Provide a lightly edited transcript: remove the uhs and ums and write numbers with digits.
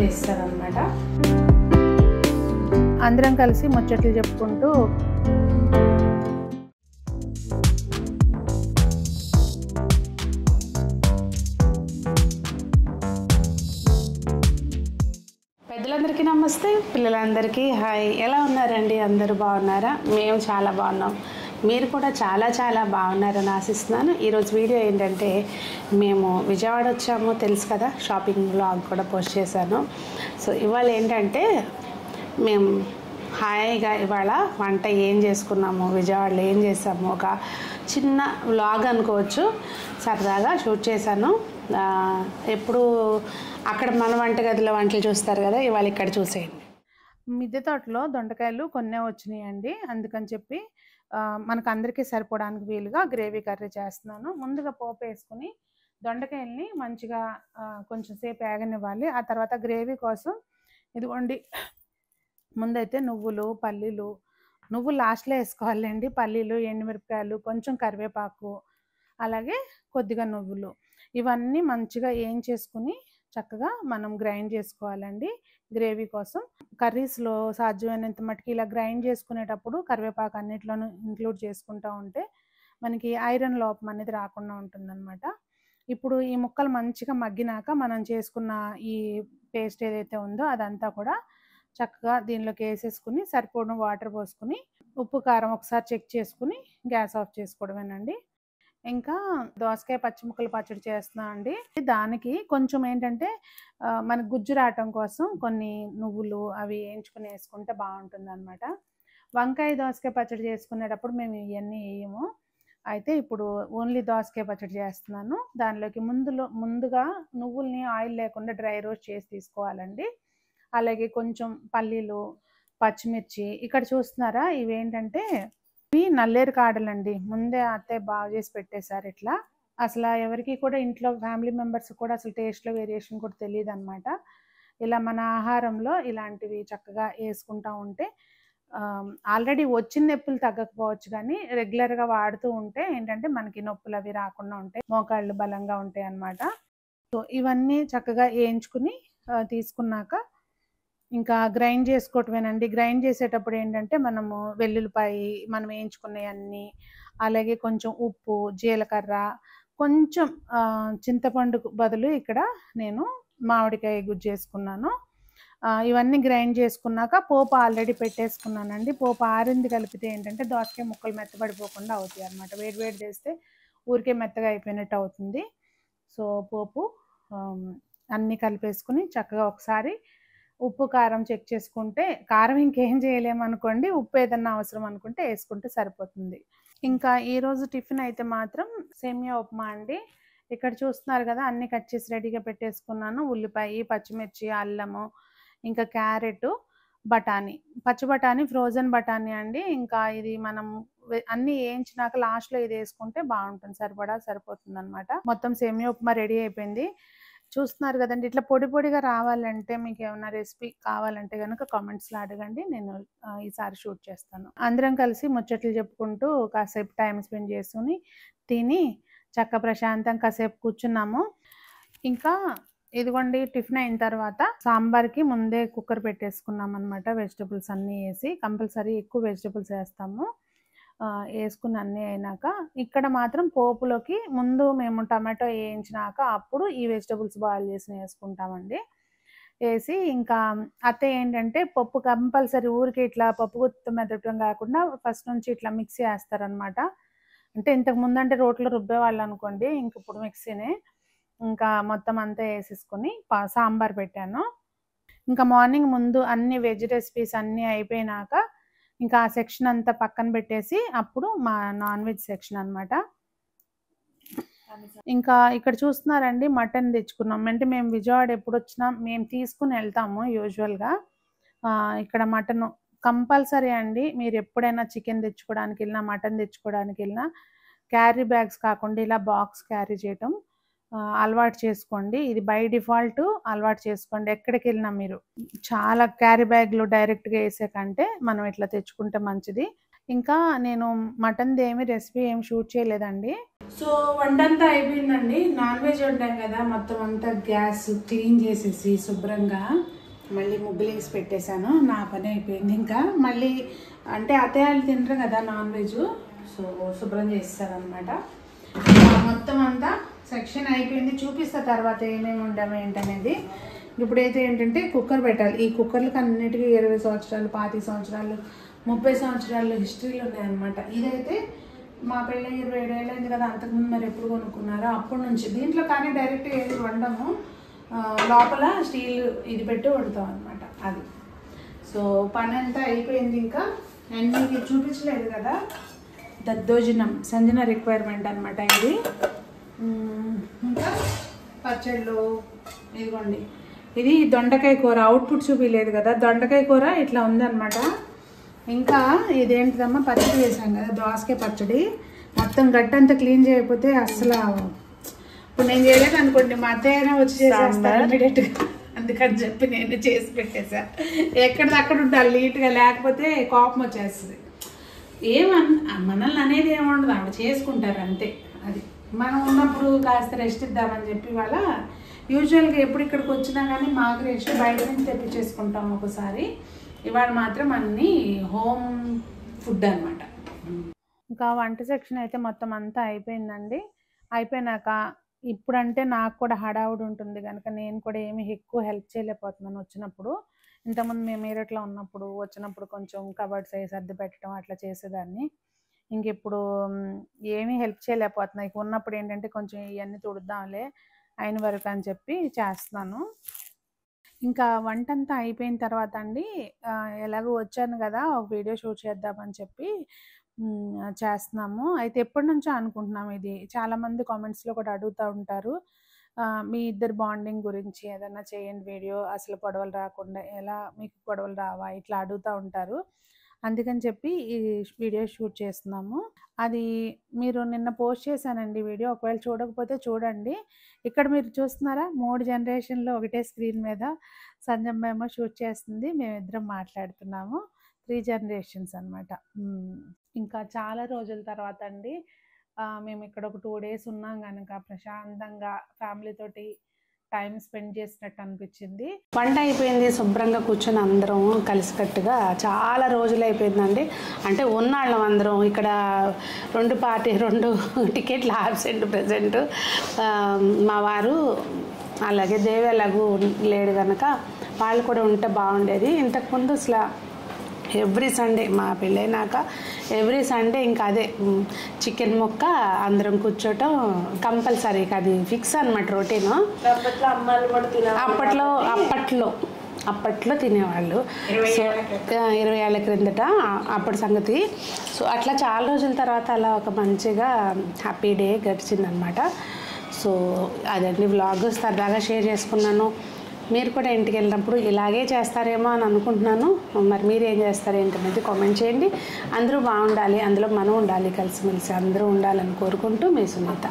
చేస్తారనమాట. అందరం కలిసి ముచ్చట్లు చెప్పుకుంటూ పెద్దలందరికీ నమస్తే, పిల్లలందరికీ హాయ్. ఎలా ఉన్నారండి? అందరూ బాగున్నారా? మేము చాలా బాగున్నాం. మీరు కూడా చాలా చాలా బాగున్నారని ఆశిస్తున్నాను. ఈరోజు వీడియో ఏంటంటే, మేము విజయవాడ వచ్చాము తెలుసు కదా, షాపింగ్ బ్లాగ్ కూడా పోస్ట్ చేశాను. సో ఇవాళ ఏంటంటే మేము హాయిగా ఇవాళ వంట ఏం చేసుకున్నాము, విజయవాడలో ఏం చేసాము, ఒక చిన్న వ్లాగ్ అనుకోవచ్చు. సరదాగా షూట్ చేశాను. ఎప్పుడు అక్కడ మన వంటగదిలో వంటలు చూస్తారు కదా, ఇవాళ ఇక్కడ చూసేయండి. మిద్దె తోటలో దొండకాయలు కొన్నే వచ్చినాయండి. అందుకని చెప్పి మనకు అందరికీ సరిపోవడానికి వీలుగా గ్రేవీ కర్రీ చేస్తున్నాను. ముందుగా పోపు వేసుకుని దొండకాయల్ని మంచిగా కొంచెం సేపు వేగనివ్వాలి. ఆ తర్వాత గ్రేవీ కోసం ఇదిగోండి, ముందైతే నువ్వులు, పల్లీలు, నువ్వులు లాస్ట్లో వేసుకోవాలండి. పల్లీలు, ఎండుమిరపకాయలు, కొంచెం కరివేపాకు, అలాగే కొద్దిగా నువ్వులు, ఇవన్నీ మంచిగా చేసుకుని చక్కగా మనం గ్రైండ్ చేసుకోవాలండి గ్రేవీ కోసం. కర్రీస్లో సాధ్యమైనంత మటుకు ఇలా గ్రైండ్ చేసుకునేటప్పుడు కరివేపాకు అన్నిట్లోనూ ఇంక్లూడ్ చేసుకుంటూ ఉంటే మనకి ఐరన్ లోపం అనేది రాకుండా ఉంటుందన్నమాట. ఇప్పుడు ఈ ముక్కలు మంచిగా మగ్గినాక మనం చేసుకున్న ఈ పేస్ట్ ఏదైతే ఉందో అదంతా కూడా చక్కగా దీనిలోకి వేసేసుకుని సరిపోవడం వాటర్ పోసుకుని ఉప్పు కారం ఒకసారి చెక్ చేసుకుని గ్యాస్ ఆఫ్ చేసుకోవడమేనండి. ఇంకా దోసకాయ పచ్చిముక్కలు పచ్చడి చేస్తున్నా అండి. దానికి కొంచెం ఏంటంటే మన గుజ్జు రావటం కోసం కొన్ని నువ్వులు అవి వేయించుకుని వేసుకుంటే బాగుంటుంది అనమాట. వంకాయ దోసకాయ పచ్చడి చేసుకునేటప్పుడు మేము ఇవన్నీ వేయము. అయితే ఇప్పుడు ఓన్లీ దోసకాయ పచ్చడి చేస్తున్నాను. దానిలోకి ముందుగా నువ్వుల్ని ఆయిల్ లేకుండా డ్రై రోస్ట్ చేసి తీసుకోవాలండి. అలాగే కొంచెం పల్లీలు, పచ్చిమిర్చి, ఇక్కడ చూస్తున్నారా ఇవేంటంటే ఇవి నల్లేరు కాడలండి. ముందే అత్తయ్య బాగా చేసి పెట్టేశారు. ఇట్లా అసలు ఎవరికి కూడా ఇంట్లో ఫ్యామిలీ మెంబర్స్ కూడా అసలు టేస్ట్లో వేరియేషన్ కూడా తెలియదు అనమాట. ఇలా మన ఆహారంలో ఇలాంటివి చక్కగా వేసుకుంటూ ఉంటే ఆల్రెడీ వచ్చిన నొప్పులు తగ్గకపోవచ్చు, కానీ రెగ్యులర్గా వాడుతూ ఉంటే ఏంటంటే మనకి నొప్పులు అవి రాకుండా ఉంటాయి, మోకాళ్ళు బలంగా ఉంటాయి అన్నమాట. సో ఇవన్నీ చక్కగా వేయించుకుని తీసుకున్నాక ఇంకా గ్రైండ్ చేసుకోవటమేనండి. గ్రైండ్ చేసేటప్పుడు ఏంటంటే మనము వెల్లుల్లిపాయి మనం వేయించుకునేవన్నీ, అలాగే కొంచెం ఉప్పు, జీలకర్ర, కొంచెం చింతపండుకు బదులు ఇక్కడ నేను మామిడికాయ గుజ్జు వేసుకున్నాను. ఇవన్నీ గ్రైండ్ చేసుకున్నాక పోపు ఆల్రెడీ పెట్టేసుకున్నానండి. పోపు ఆరింది కలిపితే ఏంటంటే దోసకాయ ముక్కలు మెత్తబడిపోకుండా అవుతాయి అన్నమాట. వేడి చేస్తే ఊరికే మెత్తగా అయిపోయినట్టు అవుతుంది. సో పోపు అన్నీ కలిపేసుకుని చక్కగా ఒకసారి ఉప్పు కారం చెక్ చేసుకుంటే, కారం ఇంకేం చేయలేమనుకోండి, ఉప్పు ఏదన్నా అవసరం అనుకుంటే వేసుకుంటే సరిపోతుంది. ఇంకా ఈరోజు టిఫిన్ అయితే మాత్రం సేమియా ఉప్మా అండి. ఇక్కడ చూస్తున్నారు కదా, అన్నీ కట్ చేసి రెడీగా పెట్టేసుకున్నాను. ఉల్లిపాయ, పచ్చిమిర్చి, అల్లము, ఇంకా క్యారెట్, బఠానీ, పచ్చి బఠానీ, ఫ్రోజన్ బఠానీ అండి. ఇంకా ఇది మనం అన్నీ వేయించినాక లాస్ట్లో ఇది వేసుకుంటే బాగుంటుంది, సరిపోతుంది అనమాట. మొత్తం సేమియా ఉప్మా రెడీ అయిపోయింది. చూస్తున్నారు కదండి. ఇట్లా పొడి పొడిగా రావాలంటే మీకు ఏమైనా రెసిపీ కావాలంటే కనుక కామెంట్స్లో అడగండి, నేను ఈసారి షూట్ చేస్తాను. అందరం కలిసి ముచ్చట్లు చెప్పుకుంటూ కాసేపు టైం స్పెండ్ చేసుకుని తిని చక్క ప్రశాంతం కాసేపు కూర్చున్నాము. ఇంకా ఇదిగోండి, టిఫిన్ అయిన తర్వాత సాంబార్కి ముందే కుక్కర్ పెట్టేసుకున్నాం అనమాట. వెజిటబుల్స్ అన్నీ వేసి, కంపల్సరీ ఎక్కువ వెజిటబుల్స్ వేస్తాము. వేసుకుని అన్నీ అయినాక ఇక్కడ మాత్రం పోపులోకి ముందు మేము టమాటో వేయించినాక అప్పుడు ఈ వెజిటబుల్స్ బాయిల్ చేసి వేసుకుంటామండి. వేసి ఇంకా అత్తయ్య ఏంటంటే పప్పు కంపల్సరీ ఊరికి ఇట్లా పప్పు గుత్త మెదపడం కాకుండా ఫస్ట్ నుంచి ఇట్లా మిక్సీ వేస్తారనమాట. అంటే ఇంతకు ముందు అంటే రోట్లో రుబ్బేవాళ్ళు అనుకోండి, ఇంక ఇప్పుడు మిక్సీనే. ఇంకా మొత్తం అంతా వేసేసుకొని సాంబార్ పెట్టాను. ఇంకా మార్నింగ్ ముందు అన్ని వెజ్ రెసిపీస్ అన్నీ అయిపోయినాక ఇంకా ఆ సెక్షన్ అంతా పక్కన పెట్టేసి అప్పుడు మా నాన్ వెజ్ సెక్షన్ అనమాట. ఇంకా ఇక్కడ చూస్తున్నారండి, మటన్ తెచ్చుకున్నాం. అంటే మేము విజయవాడ ఎప్పుడు వచ్చినా మేము తీసుకుని వెళ్తాము యూజువల్గా. ఇక్కడ మటన్ కంపల్సరీ అండి. మీరు ఎప్పుడైనా చికెన్ తెచ్చుకోవడానికి వెళ్ళినా, మటన్ తెచ్చుకోవడానికి వెళ్ళినా క్యారీ బ్యాగ్స్ కాకుండా ఇలా బాక్స్ క్యారీ చేయటం అలవాటు చేసుకోండి. ఇది బై డిఫాల్ట్ అలవాటు చేసుకోండి. ఎక్కడికి వెళ్ళినా మీరు చాలా క్యారీ బ్యాగ్లు డైరెక్ట్గా వేసే కంటే మనం ఇట్లా తెచ్చుకుంటే మంచిది. ఇంకా నేను మటన్ది రెసిపీ ఏమి షూట్ చేయలేదండి. సో వంటంతా అయిపోయిందండి. నాన్ వెజ్ వండాం కదా, మొత్తం అంతా గ్యాస్ క్లీన్ చేసేసి శుభ్రంగా మళ్ళీ ముగ్గులు వేసి పెట్టేశాను. నా పని అయిపోయింది. ఇంకా మళ్ళీ అంటే అత్తయ్యలు తినరు కదా నాన్ వెజ్, సో శుభ్రం చేస్తారనమాట. మొత్తం అంతా సెక్షన్ అయిపోయింది. చూపిస్తా తర్వాత ఏమేమి ఉండము ఏంటనేది. ఇప్పుడైతే ఏంటంటే కుక్కర్ పెట్టాలి. ఈ కుక్కర్లకు అన్నిటికీ 20 సంవత్సరాలు, 25 సంవత్సరాలు, 30 సంవత్సరాలు హిస్టరీలు ఉన్నాయన్నమాట. ఇదైతే మా పెళ్ళి 27 ఏళ్ళు అయింది కదా, అంతకుముందు మరి ఎప్పుడు కొనుక్కున్నారో అప్పటి నుంచి. దీంట్లో కానీ డైరెక్ట్ ఏది వండము, లోపల స్టీల్ ఇది పెట్టి వండుతాం అనమాట. అది సో పని అంతా అయిపోయింది. ఇంకా అండ్ మీకు చూపించలేదు కదా, దద్దోజనం సంజన రిక్వైర్మెంట్ అనమాట ఇది. ఇంకా పచ్చళ్ళు ఇదిగోండి, ఇది దొండకాయ కూర. అవుట్పుట్ చూపించలేదు కదా, దొండకాయ కూర ఇట్లా ఉందన్నమాట. ఇంకా ఇదేంటిదమ్మా, పచ్చడి వేసాం కదా, దోసకాయ పచ్చడి. మొత్తం గట్టంతా క్లీన్ చేయకపోతే అసలు ఇప్పుడు నేను చేయలేదు అనుకోండి, మా అత్తయ్య వచ్చి చేసేస్తాను ఇమీడియట్గా. అందుకని చెప్పి నేను చేసి పెట్టేసా. ఎక్కడిదక్కడ ఉండాలి నీట్గా, లేకపోతే కోపం వచ్చేస్తుంది. మనల్ని అనేది ఏముండదు, ఆవిడ చేసుకుంటారు అంతే. అది మనం ఉన్నప్పుడు కాస్త రెస్ట్ ఇద్దామని చెప్పి వాళ్ళ యూజువల్గా ఎప్పుడు ఇక్కడికి వచ్చినా కానీ మాకు రెస్ట్ బయట నుంచి తెప్పించేసుకుంటాం ఒకసారి. ఇవాళ మాత్రం అన్నీ హోమ్ ఫుడ్ అనమాట. ఇంకా వంట సెక్షన్ అయితే మొత్తం అంతా అయిపోయిందండి. అయిపోయినాక ఇప్పుడంటే నాకు కూడా హడావుడి ఉంటుంది కనుక నేను కూడా ఏమి ఎక్కువ హెల్ప్ చేయలేకపోతున్నాను వచ్చినప్పుడు. ఇంతకుముందు మేము మీరట్లో ఉన్నప్పుడు వచ్చినప్పుడు కొంచెం కబర్డ్స్ అవి సర్ది పెట్టడం అట్లా చేసేదాన్ని. ఇంక ఇప్పుడు ఏమీ హెల్ప్ చేయలేకపోతున్నాయి. ఉన్నప్పుడు ఏంటంటే కొంచెం ఇవన్నీ తుడుద్దాంలే అయిన వరకు అని చెప్పి చేస్తున్నాను. ఇంకా వంట అంతా అయిపోయిన తర్వాత అండి, ఎలాగో వచ్చాను కదా ఒక వీడియో షూట్ చేద్దామని చెప్పి చేస్తున్నాము. అయితే ఎప్పటి నుంచో అనుకుంటున్నాము ఇది. చాలామంది కామెంట్స్లో కూడా అడుగుతూ ఉంటారు, మీ ఇద్దరు బాండింగ్ గురించి ఏదైనా చేయండి వీడియో, అసలు గొడవలు రాకుండా, ఎలా మీకు గొడవలు రావా, ఇట్లా అడుగుతూ ఉంటారు. అందుకని చెప్పి ఈ వీడియో షూట్ చేస్తున్నాము. అది మీరు నిన్న పోస్ట్ చేశానండి వీడియో, ఒకవేళ చూడకపోతే చూడండి. ఇక్కడ మీరు చూస్తున్నారా, 3 జనరేషన్లో ఒకటే స్క్రీన్ మీద సంజమ్మ ఏమో షూట్ చేస్తుంది, మేమిద్దరం మాట్లాడుతున్నాము. 3 జనరేషన్స్ అనమాట. ఇంకా చాలా రోజుల తర్వాత అండి మేము ఇక్కడ ఒక 2 డేస్ ఉన్నాం కనుక ప్రశాంతంగా ఫ్యామిలీతోటి టైం స్పెండ్ చేసినట్టు అనిపించింది. వంట అయిపోయింది, శుభ్రంగా కూర్చొని అందరం కలిసికట్టుగా చాలా రోజులు అయిపోయిందండి. అంటే ఉన్నాళ్ళం అందరం ఇక్కడ 2 టికెట్లు ఆబ్సెంట్ ప్రెజెంట్. మా వారు అలాగే దేవి ఎలాగూ లేడు కనుక వాళ్ళు కూడా ఉంటే బాగుండేది. ఇంతకుముందు అసలు ఎవ్రీ సండే మా పెళ్ళైనాక ఎవ్రీ సండే ఇంకా అదే చికెన్ ముక్క అందరం కూర్చోటం కంపల్సరీ. అది ఫిక్స్ అనమాట రొటీన్. అప్పట్లో తినేవాళ్ళు. సో 20 ఏళ్ల క్రిందట అప్పటి సంగతి. సో అట్లా చాలా రోజుల తర్వాత అలా ఒక మంచిగా హ్యాపీ డే గడిచిందనమాట. సో అదండి వ్లాగ్ సరదాగా షేర్ చేసుకున్నాను. మీరు కూడా ఇంటికి వెళ్ళినప్పుడు ఇలాగే చేస్తారేమో అని అనుకుంటున్నాను. మరి మీరు ఏం చేస్తారు ఏంటనేది కామెంట్ చేయండి. అందరూ బాగుండాలి, అందులో మనం ఉండాలి, కలిసిమెలిసి అందరూ ఉండాలని కోరుకుంటూ మీ సునీత.